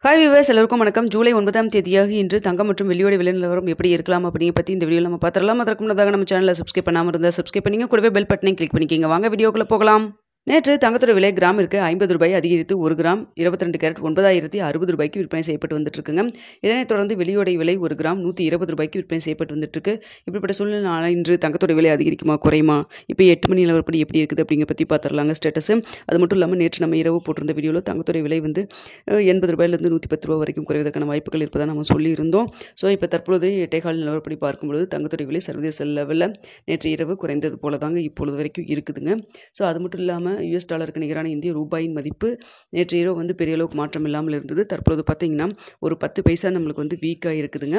Hi viewers, எல்லோருக்கும் வணக்கம். ஜூலை 9ஆம் தேதியாக இன்று தங்கம் மற்றும் வெள்ளியோட விலை நிலவரம் எப்படி இருக்கலாம் அப்படிங்க பற்றி இந்த வீடியோவில் நம்ம பார்த்துடலாம். அதற்கு முன்னதாக நம்ம சேனலை சப்ஸ்கிரைப் பண்ணாமல் இருந்தால் சப்ஸ்கிரைப் பண்ணிங்க, கூடவே பெல் பட்டனை கிளிக் பண்ணிக்கிங்க. வாங்க வீடியோக்குள்ளே போகலாம். நேற்று தங்கத்தோட விலை கிராமிற்கு 50 ரூபாய் அதிகரித்து 1 கிராம் 22 கேரட் 9060 ரூபாய்க்கு விற்பனை செய்யப்பட்டு வந்துட்டு இருக்குங்க. இதனைத் தொடர்ந்து வெள்ளியோட விலை 1 கிராம் 120 ரூபாய்க்கு விற்பனை செய்யப்பட்டு வந்துட்டு இருக்கு. இப்படிப்பட்ட சூழ்நிலை இன்று தங்கத்தோட விலை அதிகரிக்குமா குறையுமா, இப்போ 8 மணி நிலவரப்படி எப்படி இருக்குது அப்படிங்க பற்றி பார்த்துடலாங்க ஸ்டேட்டஸ். அது மட்டும் இல்லாமல் நேற்று நம்ம இரவு போட்டிருந்த வீடியோவில் தங்கத்தோட விலை 80 ரூபாயிலிருந்து 110 ரூபா வரைக்கும் குறைவதற்கான வாய்ப்புகள் இருப்பதாக நம்ம சொல்லியிருந்தோம். ஸோ இப்போ தற்பொழுது இடைக்கால நிலவரப்படி பார்க்கும்பொழுது தங்கத்தோட விலை சர்வதேச லெவலில் நேற்று இரவு குறைந்தது போல தாங்க இப்பொழுது வரைக்கும் இருக்குதுங்க. ஸோ அது மட்டும் இல்லாமல் US டாலருக்கு நிகரான இந்திய ரூபாயின் மதிப்பு நேற்று இரவு பெரிய அளவுக்கு மாற்றம் இல்லாமல் இருந்தது. தற்பொழுது பார்த்தீங்கன்னா ஒரு 10 பைசா நம்மளுக்கு வீக்காக இருக்குதுங்க.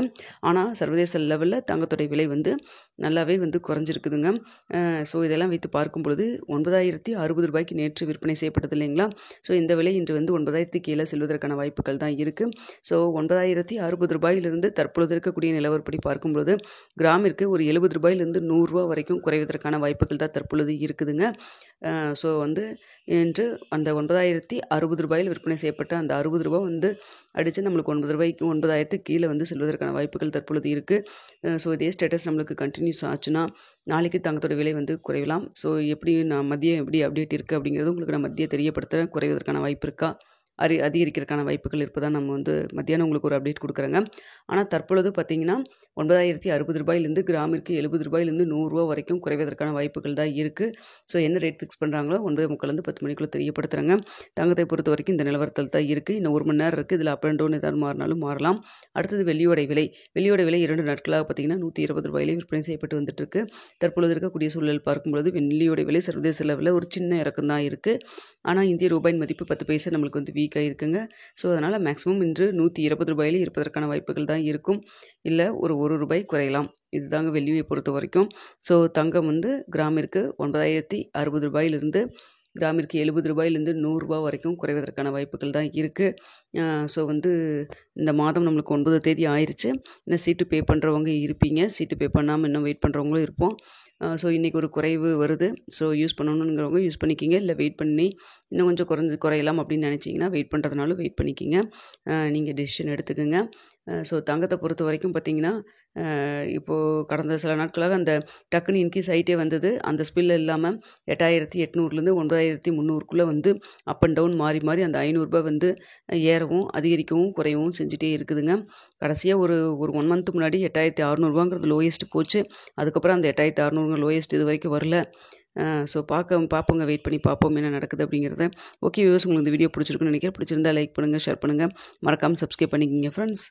ஆனால் சர்வதேச லெவலில் தங்கத்தோட விலை நல்லாவே குறைஞ்சிருக்குதுங்க. ஸோ இதெல்லாம் வைத்து பார்க்கும்பொழுது 9060 ரூபாய்க்கு நேற்று விற்பனை செய்யப்பட்டது இல்லைங்களா. ஸோ இந்த விலை இன்று 9000 கீழே செல்வதற்கான வாய்ப்புகள் தான் இருக்குது. ஸோ 9060 ரூபாயிலிருந்து தற்பொழுது இருக்கக்கூடிய நிலவரப்படி பார்க்கும்பொழுது கிராமிற்கு ஒரு 70 ரூபாயிலிருந்து 100 ரூபா வரைக்கும் குறைவதற்கான வாய்ப்புகள் தான் தற்பொழுது இருக்குதுங்க. ஸோ இன்று அந்த 9060 ரூபாயில் விற்பனை செய்யப்பட்ட அந்த 60 ரூபா அடித்து நம்மளுக்கு 9 ரூபாய்க்கு 9000 கீழே செல்வதற்கான வாய்ப்புகள் தற்பொழுது இருக்குது. ஸோ இதே ஸ்டேட்டஸ் நம்மளுக்கு கண்டினியூஸ் ஆச்சுன்னா நாளைக்கு தங்கத்தோட விலை குறையலாம். ஸோ எப்படி நான் மதியம் எப்படி அப்டேட் இருக்குது அப்படிங்கிறது உங்களுக்கு நான் மதியம் தெரியப்படுத்துகிறேன். குறைவதற்கான வாய்ப்பு இருக்கா அதிகரிக்கிறதுக்கான வாய்ப்புகள் இருப்பதாக நம்ம மத்தியானம் உங்களுக்கு ஒரு அப்டேட் கொடுக்குறேங்க. ஆனால் தற்பொழுது பார்த்தீங்கன்னா 9060 ரூபாயிலிருந்து கிராமிற்கு 70 ரூபாயிலிருந்து 100 ரூபா வரைக்கும் குறைவதற்கான வாய்ப்புகள் தான் இருக்குது. ஸோ என்ன ரேட் ஃபிக்ஸ் பண்ணுறாங்களோ 9:45 10 மணிக்குள்ளே தெரியப்படுத்துகிறாங்க. தங்கத்தை பொறுத்த வரைக்கும் இந்த நிலவரத்தில் தான் இருக்குது. இன்னும் 1 மணி நேரம் இருக்குது. இதில் அப் அண்ட் டவுன் ஏதாவது மாறினாலும் மாறலாம். அடுத்தது வெள்ளியோட விலை 2 நாட்களாக பார்த்தீங்கன்னா 120 ரூபாயிலே விற்பனை செய்யப்பட்டு வந்துட்டுருக்கு. தற்பொழுது இருக்கக்கூடிய சூழல் பார்க்கும்பொழுது வெள்ளியோட விலை சர்வதேச லெவலில் ஒரு சின்ன இறக்கம் தான் இருக்குது. ஆனால் இந்திய ரூபாயின் மதிப்பு 10 பைசா நம்மளுக்கு வீக்காக இருக்குங்க. ஸோ அதனால் மேக்ஸிமம் இன்று 120 ரூபாயிலே இருப்பதற்கான வாய்ப்புகள் தான் இருக்கும். இல்லை ஒரு 1 ரூபாய் குறையலாம். இதுதாங்க வெள்ளியை பொறுத்த வரைக்கும். ஸோ தங்கம் கிராமிற்கு 9060 ரூபாயிலிருந்து கிராமிற்கு 70 ரூபாயிலிருந்து 100 ரூபா வரைக்கும் குறைவதற்கான வாய்ப்புகள் தான் இருக்குது. ஸோ இந்த மாதம் நம்மளுக்கு 9 தேதி ஆயிடுச்சு. இன்னும் சீட்டு பே பண்ணுறவங்க இருப்பீங்க, சீட்டு பே பண்ணாமல் இன்னும் வெயிட் பண்ணுறவங்களும் இருப்போம். ஸோ இன்றைக்கி ஒரு குறைவு வருது. ஸோ யூஸ் பண்ணணுங்கிறவங்க யூஸ் பண்ணிக்கிங்க. இல்லை வெயிட் பண்ணி இன்னும் கொஞ்சம் குறையலாம் அப்படின்னு நினச்சிங்கன்னா வெயிட் பண்ணுறதுனாலும் வெயிட் பண்ணிக்கிங்க. நீங்கள் டெசிஷன் எடுத்துக்கோங்க. ஸோ தங்கத்தை பொறுத்த வரைக்கும் பார்த்திங்கன்னா இப்போது கடந்த சில நாட்களாக அந்த டக்குன்னு இன்க்ரீஸ் ஆகிட்டே வந்தது. அந்த ஸ்பில் இல்லாமல் 8800லேருந்து 9300க்குள்ளே அப் அண்ட் டவுன் மாறி மாறி அந்த 500 ரூபாய் ஏறவும் அதிகரிக்கவும் குறையவும் செஞ்சுட்டே இருக்குதுங்க. கடைசியாக ஒரு 1 மந்த் முன்னாடி 8600 லோயஸ்ட் போச்சு. அதுக்கப்புறம் அந்த 8600 லோயஸ்ட் இது வரைக்கும் வரல. ஸோ பார்ப்போங்க, வெயிட் பண்ணி பார்ப்போம் என்ன நடக்குது அப்படிங்கிறத. ஓகே வியூவர்ஸ், உங்களுக்கு இந்த வீடியோ பிடிச்சிருக்குன்னு நினைக்கிறேன். பிடிச்சிருந்தா லைக் பண்ணுங்கள், ஷேர் பண்ணுங்கள், மறக்காமல் சப்ஸ்கிரைப் பண்ணிக்கிங்க ஃப்ரெண்ட்ஸ்.